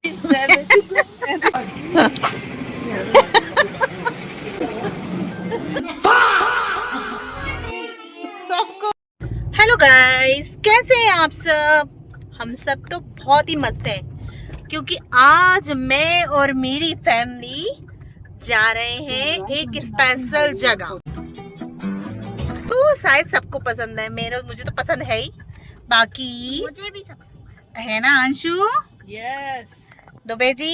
सबको hello guys, कैसे हैं आप सब? हम सब तो बहुत ही मस्त हैं क्योंकि आज मैं और मेरी फैमिली जा रहे हैं एक स्पेशल जगह। तो शायद सबको पसंद है, मुझे तो पसंद है ही, बाकी मुझे भी सब है ना अंशु? यस। दुबे जी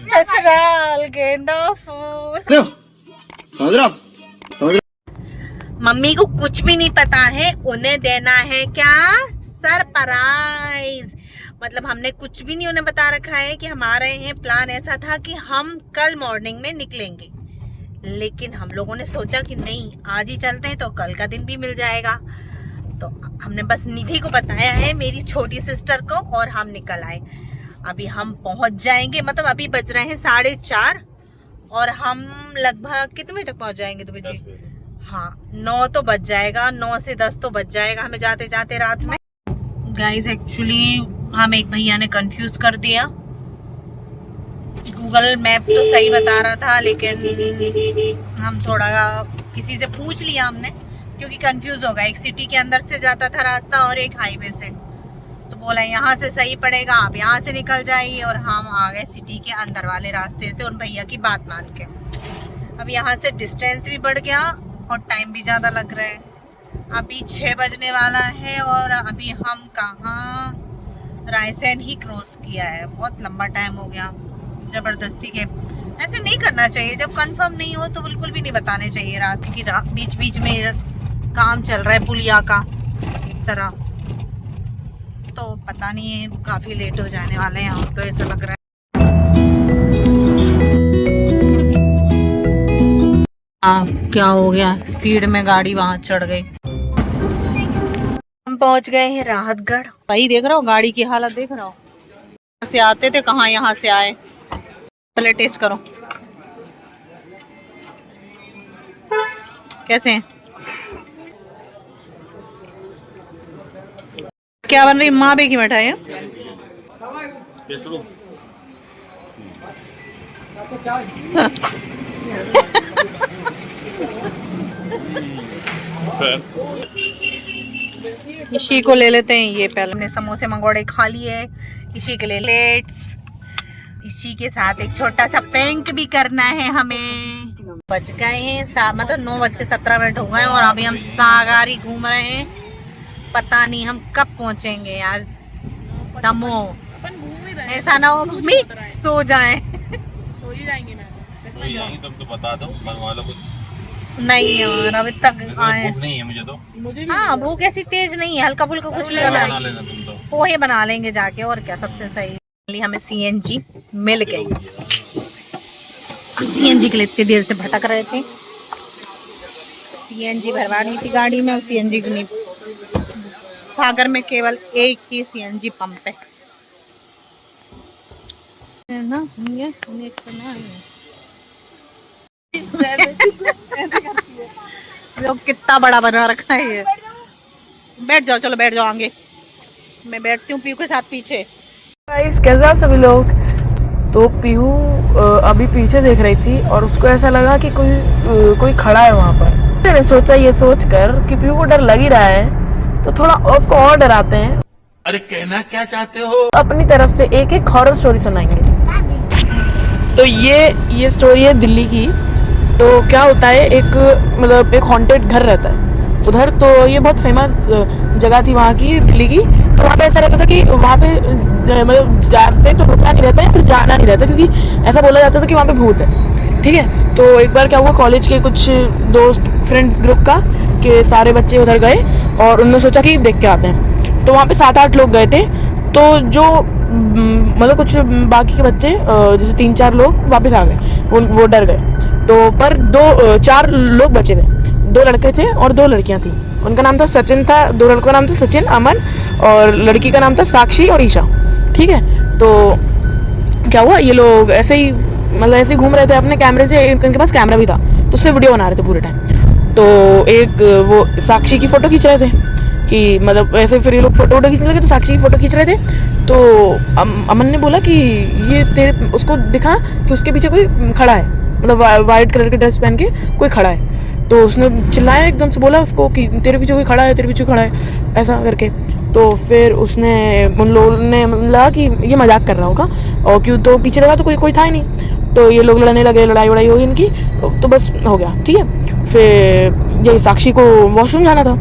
ससुराल गेंदा फूल। मम्मी को कुछ भी नहीं पता है, उन्हें देना है क्या? सरप्राइज। मतलब हमने कुछ भी नहीं उन्हें बता रखा है कि हम आ रहे हैं। प्लान ऐसा था कि हम कल मॉर्निंग में निकलेंगे, लेकिन हम लोगों ने सोचा कि नहीं, आज ही चलते हैं तो कल का दिन भी मिल जाएगा। तो हमने बस निधि को बताया है, मेरी छोटी सिस्टर को, और हम निकल आए। अभी हम पहुंच जाएंगे, मतलब अभी बज रहे हैं 4:30 और हम लगभग कितने बजे तक पहुंच जाएंगे दुबे जी? हाँ, 9 तो बज जाएगा, 9 से 10 तो बज जाएगा हमें जाते जाते रात में। गाइस एक्चुअली हम एक भैया ने कंफ्यूज कर दिया। गूगल मैप तो सही बता रहा था, लेकिन हम थोड़ा किसी से पूछ लिया हमने, क्योंकि कंफ्यूज हो गया। एक सिटी के अंदर से जाता था रास्ता और एक हाईवे से, तो बोला यहाँ से सही पड़ेगा, आप यहाँ से निकल जाइए। और हम आ गए सिटी के अंदर वाले रास्ते से उन भैया की बात मान के। अब यहाँ से डिस्टेंस भी बढ़ गया और टाइम भी ज़्यादा लग रहा है। अभी 6 बजने वाला है और अभी हम कहाँ, रायसेन ही क्रॉस किया है। बहुत लंबा टाइम हो गया ज़बरदस्ती के। ऐसे नहीं करना चाहिए, जब कंफर्म नहीं हो तो बिल्कुल भी नहीं बताने चाहिए रास्ते की। बीच बीच में काम चल रहा है पुलिया का इस तरह, तो पता नहीं है, काफ़ी लेट हो जाने वाले हैं हम तो, ऐसा लग रहा है। क्या हो गया, स्पीड में गाड़ी वहां चढ़ गई। हम पहुंच गए हैं राहतगढ़। भाई देख रहा हो गाड़ी की हालत, देख रहा हो। कहाँ से आते थे, कहाँ यहाँ से आए। पहले टेस्ट करो कैसे हैं। क्या बन रही? माँ बे की मिठाई है। इसी को ले लेते हैं। ये पहले हमने समोसे मंगवाड़े खा लिए, इसी के लिए लेट्स। इसी के साथ एक छोटा सा प्रैंक भी करना है हमें। बज गए हैं मतलब 9:17 हो गए और अभी हम सागारी घूम रहे हैं। पता नहीं हम कब पहुंचेंगे आज दमो। ऐसा ना हो मम्मी सो जाए। सो ही जाएंगे मैं। तुम तो बता दो वालों को। नहीं यार अभी तक आए नहीं है मुझे तो। हाँ, भूख ऐसी तेज नहीं है, हल्का फुल्का कुछ भी बना लेना तुम तो। पोहे बना लेंगे जाके, और क्या सबसे सही। हमें सीएनजी मिल गई। सीएनजी के लिए इतनी देर से भटक रहे थे। सीएनजी भरवानी थी गाड़ी में, सीएनजी की नहीं। सागर में केवल एक ही सीएनजी पंप है ना। लोग कितना बड़ा बना रखा है ये। बैठ जाओ, चलो बैठ जाओ आगे। मैं बैठती हूँ पीहू के साथ पीछे। गाइस कैसे आप सभी लोग? तो पीहू अभी पीछे देख रही थी और उसको ऐसा लगा कि कोई खड़ा है वहाँ पर। मैंने सोचा ये सोच कर कि पीहू को डर लग ही रहा है, तो थोड़ा उसको और डराते हैं। अरे कहना क्या चाहते हो? अपनी तरफ से एक एक हॉरर स्टोरी सुनाएंगे। तो ये स्टोरी है दिल्ली की। तो क्या होता है, मतलब एक हॉन्टेड घर रहता है उधर। तो ये बहुत फेमस जगह थी वहाँ की, दिल्ली की। तो वहाँ पे ऐसा रहता था कि वहाँ पे मतलब जाते तो रुकना नहीं रहता है, फिर जाना नहीं रहता, क्योंकि ऐसा बोला जाता था कि वहाँ पे भूत है। ठीक है, तो एक बार क्या हुआ, कॉलेज के कुछ दोस्त फ्रेंड्स ग्रुप का के सारे बच्चे उधर गए और उन्होंने सोचा कि देख के आते हैं। तो वहाँ पे 7-8 लोग गए थे। तो जो मतलब कुछ बाकी के बच्चे जैसे 3-4 लोग वापस आ गए, वो डर गए। तो पर 4 लोग बचे थे, 2 लड़के थे और 2 लड़कियां थी। उनका नाम था सचिन था, 2 लड़कों का नाम था सचिन, अमन, और लड़की का नाम था साक्षी और ईशा। ठीक है, तो क्या हुआ, ये लोग ऐसे ही घूम रहे थे अपने कैमरे से। इनके पास कैमरा भी था तो उससे वीडियो बना रहे थे पूरे टाइम। तो एक वो साक्षी की फ़ोटो खींच रहे थे कि मतलब ऐसे, फिर ये लोग फ़ोटो खींचने लगे तो साक्षी की फ़ोटो खींच रहे थे। तो अमन ने बोला कि ये तेरे उसको दिखा कि उसके पीछे कोई खड़ा है, मतलब वाइट कलर की ड्रेस पहन के कोई खड़ा है। तो उसने चिल्लाया, एकदम से बोला उसको कि तेरे पीछे कोई खड़ा है, तेरे पीछे खड़ा है, ऐसा करके। तो फिर उसने उन लोगों ने लगा कि ये मजाक कर रहा होगा, और क्यों तो पीछे लगा तो कोई था ही नहीं। तो ये लोग लड़ने लगे, लड़ाई वड़ाई हुई इनकी, तो बस हो गया, ठीक है। फिर ये साक्षी को वॉशरूम जाना था,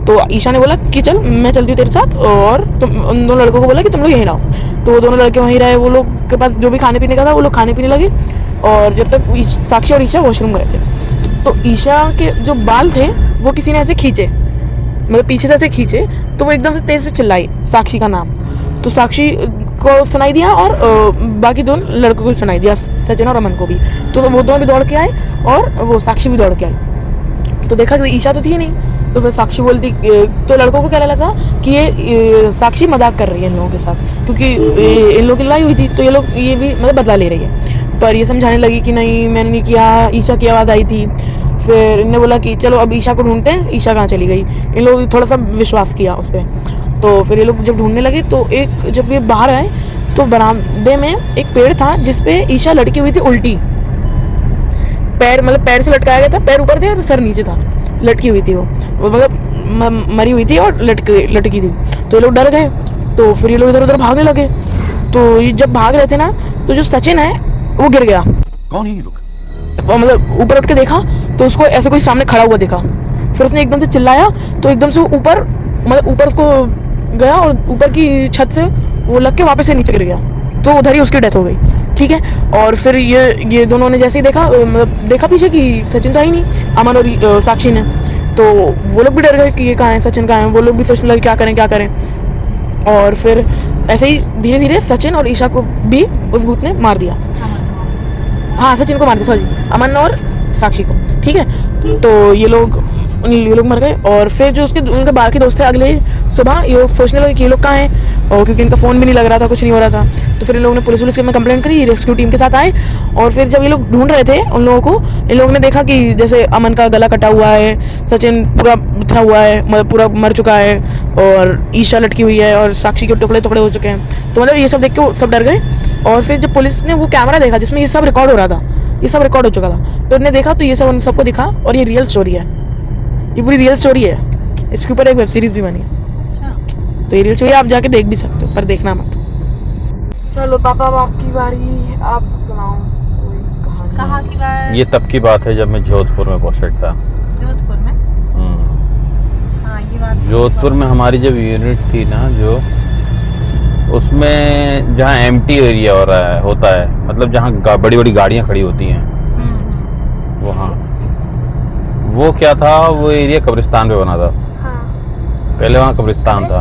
तो ईशा ने बोला कि चल मैं चलती हूँ तेरे साथ, और तुम उन दोनों लड़कों को बोला कि तुम लोग यहीं रहो। तो वो दोनों लड़के वहीं रहे, वो लोग के पास जो भी खाने पीने का था वो लोग खाने पीने लगे, और जब तक साक्षी और ईशा वॉशरूम गए थे। तो ईशा के जो बाल थे वो किसी ने ऐसे खींचे, मतलब पीछे से ऐसे खींचे, तो वो एकदम से तेज से चिल्लाई साक्षी का नाम। तो साक्षी को सुनाई दिया और बाकी दोनों लड़कों को सुनाई दिया, सचिन और अमन को भी। तो वो दोनों भी दौड़ के आए और वो साक्षी भी दौड़ के आई। तो देखा कि ईशा तो थी नहीं। तो फिर साक्षी बोलती, तो लड़कों को क्या लगा कि ये साक्षी मजाक कर रही है इन लोगों के साथ, क्योंकि इन लोगों की लड़ाई हुई थी, तो ये भी मतलब बदला ले रही है। पर ये समझाने लगी कि नहीं मैंने नहीं किया, ईशा की आवाज़ आई थी। फिर इन्होंने बोला कि चलो अब ईशा को ढूंढते हैं, ईशा कहाँ चली गई। इन लोगों थोड़ा सा विश्वास किया उस पर। तो फिर ये लोग जब ढूंढने लगे, तो जब ये बाहर आए तो बरामदे में एक पेड़ था जिसपे ईशा लटकी हुई थी उल्टी, पैर मतलब पैर से लटकाया गया था, पैर ऊपर थे और सर नीचे था, लटकी हुई थी वो मतलब मरी हुई थी और लटकी थी। तो ये लोग डर गए, तो फिर ये लोग इधर उधर भागने लगे। तो ये जब भाग रहे थे ना, तो जो सचिन है वो गिर गया। कौन है ये लोग? मतलब ऊपर उठ के देखा तो उसको ऐसे कोई सामने खड़ा हुआ दिखा। फिर उसने एकदम से चिल्लाया, तो एकदम से ऊपर मतलब ऊपर उसको गया और ऊपर की छत से वो लग के वापस से नीचे गिर गया। तो उधर ही उसकी डेथ हो गई, ठीक है। और फिर ये दोनों ने जैसे ही देखा, मतलब देखा पीछे कि सचिन तो ही नहीं, अमन और साक्षी ने। तो वो लोग भी डर गए कि ये कहाँ है, सचिन कहाँ है। वो लोग भी सोचने लगे क्या करें। और फिर ऐसे ही धीरे धीरे सचिन और ईशा को भी उस भूत ने मार दिया। हाँ, सचिन को मार दिया, सॉरी, अमन और साक्षी को, ठीक है। तो ये लोग मर गए। और फिर जो उनके बाकी दोस्त थे, अगले सुबह ये लोग सोचने लगे कि ये लोग कहाँ हैं, और क्योंकि इनका फ़ोन भी नहीं लग रहा था, कुछ नहीं हो रहा था। तो फिर इन लोगों ने पुलिस में कंप्लेंट करी, रेस्क्यू टीम के साथ आए। और फिर जब ये लोग ढूंढ रहे थे उन लोगों को, इन लोगों ने देखा कि जैसे अमन का गला कटा हुआ है, सचिन पूरा बिथरा हुआ है, मतलब पूरा मर चुका है, और ईशा लटकी हुई है, और साक्षी के टुकड़े हो चुके हैं। तो मतलब ये सब देख के सब डर गए। और फिर जब पुलिस ने वो कैमरा देखा जिसमें ये सब रिकॉर्ड हो रहा था, ये सब रिकॉर्ड हो चुका था, तो उन्होंने देखा, तो ये सब उन सबको दिखा, और ये रियल स्टोरी है, ये पूरी रियल स्टोरी है। इसके ऊपर एक वेब सीरीज भी बनी है। तो ये रियल स्टोरी आप जाके देख भी सकते हो, पर देखना मत। चलो पापा, आपकी बारी, आप सुनाओ कोई कहानी। कहाँ की बात? ये तब की बात है जब मैं जोधपुर में पोस्टेड था। जोधपुर में? हाँ, ये बात जोधपुर में हमारी जब यूनिट थी ना, जो उसमें जहाँ एम्प्टी एरिया होता है, मतलब जहाँ बड़ी बड़ी गाड़ियाँ खड़ी होती हैं, वहाँ वो क्या था, वो एरिया कब्रिस्तान पे बना था। पहले वहाँ कब्रिस्तान था,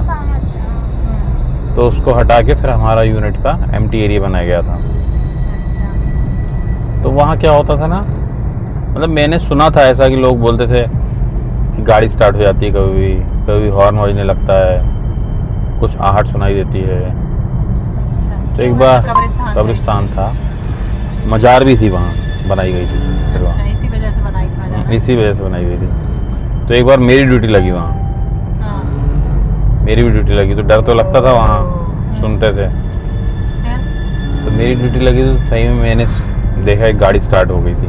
तो उसको हटा के फिर हमारा यूनिट का एम्प्टी एरिया बनाया गया था। तो वहाँ क्या होता था ना, मतलब मैंने सुना था ऐसा कि लोग बोलते थे कि गाड़ी स्टार्ट हो जाती है, कभी हॉर्न बजने लगता है, कुछ आहट सुनाई देती है। तो एक बार कब्रिस्तान था, मजार भी थी वहाँ, बनाई गई थी। इसी वजह से बनाई गई थी। तो एक बार मेरी ड्यूटी लगी वहाँ, मेरी भी ड्यूटी लगी। तो डर तो लगता था वहाँ, सुनते थे। तो मेरी ड्यूटी लगी तो सही में मैंने देखा एक गाड़ी स्टार्ट हो गई थी।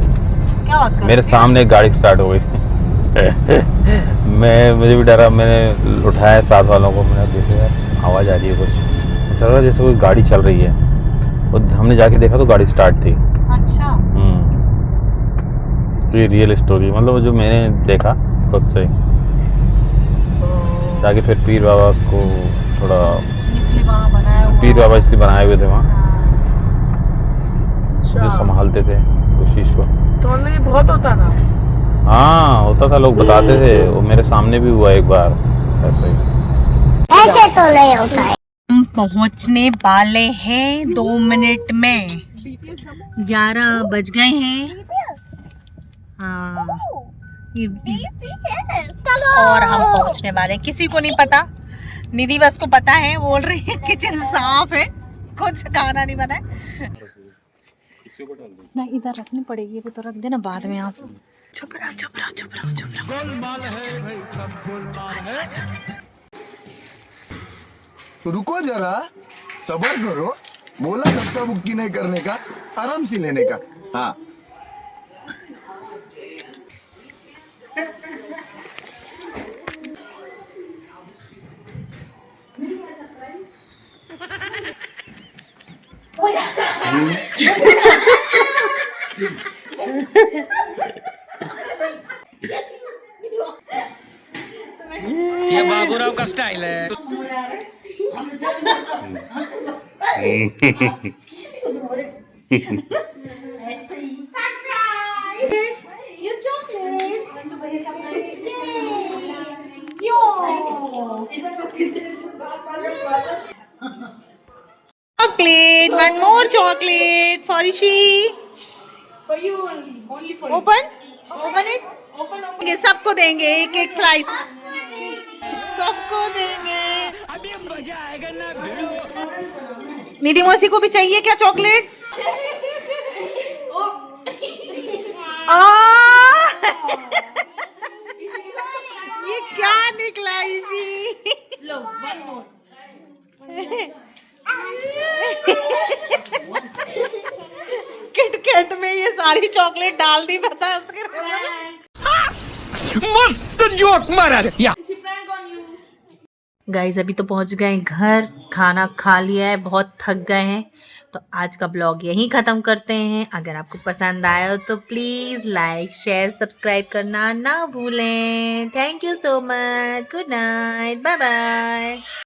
क्या बात कर? मेरे सामने एक गाड़ी स्टार्ट हो गई थी। मुझे भी डरा, मैंने उठाया साथ वालों को, मैंने देखा यार आवाज़ आ रही है, कुछ ऐसा लगा जैसे कोई गाड़ी चल रही है। और हमने जाके देखा तो गाड़ी स्टार्ट थी। अच्छा। तो ये रियल स्टोरी, मतलब जो मैंने देखा खुद से। जाके फिर पीर बाबा को थोड़ा, पीर बाबा इसलिए बनाए हुए थे वहाँ, जो संभालते थे उस चीज़ को। तो ये बहुत होता था। हाँ, होता था, लोग बताते थे। वो मेरे सामने भी हुआ एक बार ऐसे ही। ऐसे तो नहीं होता है। हम पहुंचने वाले हैं 2 मिनट में, 11 बज गए हैं। हाँ, और हम पहुंचने वाले हैं। किसी को नहीं पता, निधि बस को पता है, बोल रही है किचन साफ है, कुछ खाना नहीं बना है। नहीं, इधर रखनी पड़ेगी, वो तो रख देना बाद में। आप चुप रहो। रुको जरा, सबर करो, बोला धक्का बुक्की नहीं करने का, आराम से लेने का। हाँ ये बाबूराव का स्टाइल है। Chocolate, one more chocolate for Ishi. For you only for Open it. ये सबको देंगे एक एक स्लाइस, सबको देंगे। अभी मजा आएगा ना भिड़ो। निधि मौसी को भी चाहिए क्या चॉकलेट? ये क्या निकला इसी? लो one more. किटकैट में ये सारी चॉकलेट डाल दी, पता है उसके मस्त जोक मारा रे। गाइज अभी तो पहुंच गए घर, खाना खा लिया है, बहुत थक गए हैं, तो आज का ब्लॉग यहीं ख़त्म करते हैं। अगर आपको पसंद आया हो तो प्लीज़ लाइक शेयर सब्सक्राइब करना ना भूलें। Thank you so much, good night, bye bye.